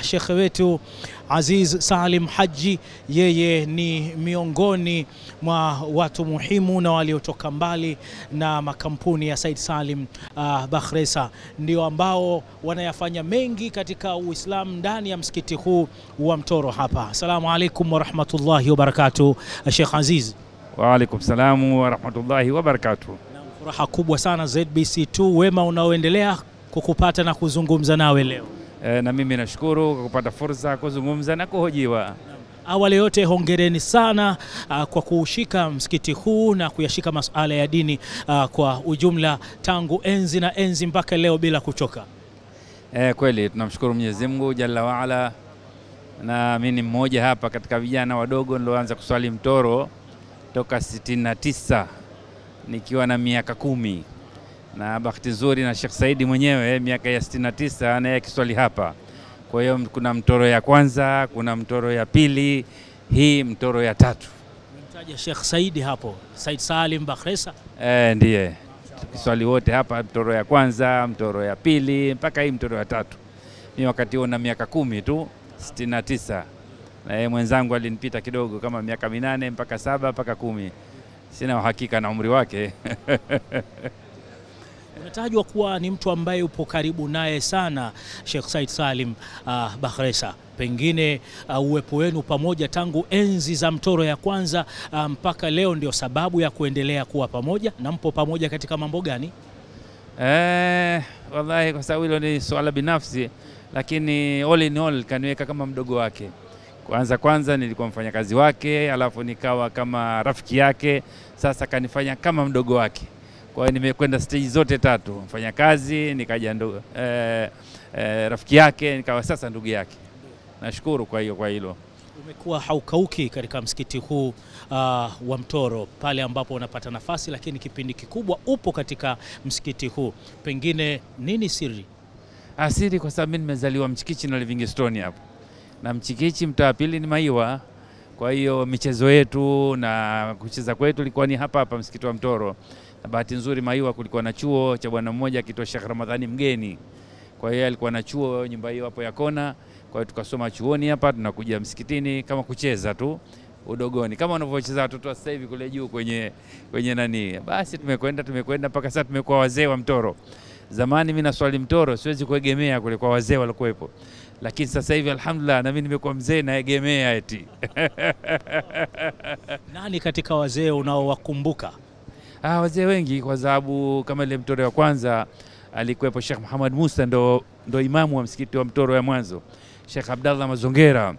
shekhe wetu Aziz Salim Haji. Yeye ni miongoni mwa watu muhimu na waliotoka mbali na makampuni ya Said Salim Bakhresa, ndio ambao wanayafanya mengi katika Uislamu ndani ya msikiti huu wa Mtoro hapa. Assalamu alaikum wa rahmatullahi wa barakatuh, Sheikh Aziz. Wa alaikum salamu wa rahmatullahi wa barakatuh. Furaha kubwa sana ZBC2 wema unaoendelea kukupata na kuzungumza nawe leo. Na mimi nashukuru kwa kupata fursa kuzungumza na kuhojiwa. Awali yote hongereni sana kwa kushika msikiti huu na kuyashika masuala ya dini kwa ujumla tangu enzi na enzi mpaka leo bila kuchoka. Kweli tunamshukuru Mwenyezi Mungu Jalla wa Ala, na mimi ni mmoja hapa katika vijana wadogo nilioanza kuswali Mtoro toka 69 nikiwa na miaka 10, na bahati nzuri na Sheikh Saidi mwenyewe miaka ya 69 naye kiswali hapa. Kwa hiyo kuna Mtoro ya kwanza, kuna Mtoro ya pili, hii Mtoro ya tatu. Umemtaja Sheikh Saidi hapo, Said Salim Bakhresa? Ndiye. Kiswali wote hapa, Mtoro ya kwanza, Mtoro ya pili, mpaka hii Mtoro ya tatu. Mimi wakati huo na miaka 10 tu, 69. Na yeye mwenzangu alinipita kidogo kama miaka 8 mpaka 7 mpaka 10. Sina uhakika na umri wake. Umetajwa kuwa ni mtu ambaye upo karibu naye sana Sheikh Said Salim Bakhresa. Pengine uwepo wenu pamoja tangu enzi za Mtoro ya kwanza mpaka leo ndio sababu ya kuendelea kuwa pamoja, na mpo pamoja katika mambo gani? Wallahi kwa sababu hilo ni swala binafsi, lakini all in all kaniweka kama mdogo wake. Kwanza nilikuwa mfanyakazi wake, alafu nikawa kama rafiki yake, sasa kanifanya kama mdogo wake. Kwa hiyo nimekwenda stage zote tatu, mfanyakazi, nikaja rafiki yake, nikawa sasa ndugu yake. Nashukuru kwa hilo. Umekuwa haukauki katika msikiti huu wa Mtoro pale ambapo unapata nafasi, lakini kipindi kikubwa upo katika msikiti huu. Pengine nini siri? Siri kwa sababu mimi nimezaliwa Mchikichi na Livingstone hapo. Na Mchikichi mtaa pili ni Maiwa. Kwa hiyo michezo yetu na kucheza kwetu ilikuwa ni hapa hapa msikiti wa Mtoro. Na bahati nzuri Maiwa kulikuwa na chuo cha bwana mmoja akiitwa Sheikh Ramadhani Mgeni. Kwa hiyo alikuwa na chuo nyumba hiyo hapo ya kona. Kwa hiyo tukasoma chuoni hapa, tunakuja msikitini kama kucheza tu udogoni, kama wanavyocheza watoto sasa hivi kule juu kwenye nani. Basi tumekwenda mpaka sasa tumekuwa wazee wa Mtoro. Zamani mimi naswali Mtoro siwezi kuegemea kule kwa wazee walikuwepo, lakini sasa hivi alhamdulillah na mimi nimekuwa mzee naegemea eti. Nani katika wazee unaowakumbuka? Wazee wengi, kwa sababu kama ile Mtoro ya kwanza alikuwepo Sheikh Muhammad Musa, ndo imamu wa msikiti wa Mtoro ya mwanzo. Sheikh Abdallah Mazongera.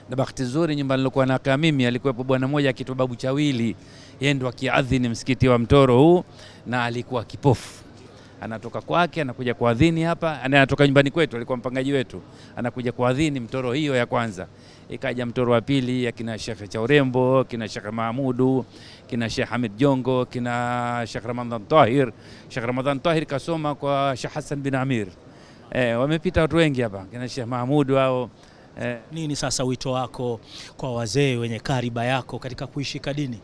Na bahati nzuri nyumba nilokuwa nakaa mimi alikuwepo bwana mmoja akiitwa Babu Chawili, yeye ndo akiadhini msikiti wa Mtoro huu, na alikuwa kipofu. Anatoka kwake anakuja kuadhini hapa, anatoka nyumbani kwetu, alikuwa mpangaji wetu, anakuja kuadhini Mtoro hiyo ya kwanza. Ikaja Mtoro wa pili akina Sheikh Chaurembo, kina Sheikh Mahmudu, kina Sheikh Hamid Jongo, kina Sheikh Ramadhan Tahir. Sheikh Ramadhan Tahir kasoma kwa Sheikh Hassan bin Amir. Wamepita watu wengi hapa, kina Sheikh Mahmudu hao. Nini sasa wito wako kwa wazee wenye kariba yako katika kuishika dini?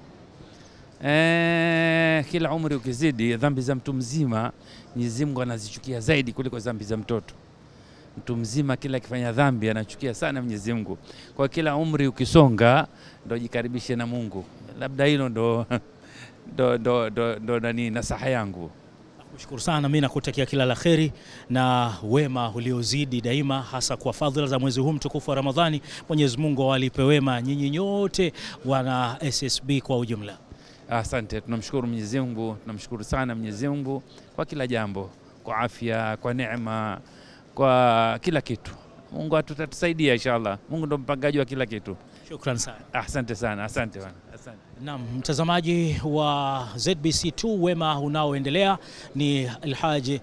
Kila umri ukizidi, dhambi za mtu mzima Mwenyezi Mungu anazichukia zaidi kuliko dhambi za mtoto. Mtu mzima kila akifanya dhambi anachukia sana Mwenyezi Mungu. Kwa kila umri ukisonga ndo jikaribishe na Mungu. Labda hilo ndo nani nasaha yangu. Nakushukuru sana, mimi nakutakia kila la kheri na wema uliozidi daima, hasa kwa fadhila za mwezi huu mtukufu wa Ramadhani. Mwenyezi Mungu awalipe wema nyinyi nyote wana SSB kwa ujumla. Asante, tunamshukuru Mwenyezi Mungu, tunamshukuru sana Mwenyezi Mungu kwa kila jambo, kwa afya, kwa neema, kwa kila kitu. Mungu atatusaidia inshallah. Mungu ndo mpangaji wa kila kitu. Shukran sana. Asante sana, asante bwana. Asante. Naam, mtazamaji wa ZBC2 wema unaoendelea ni Alhaji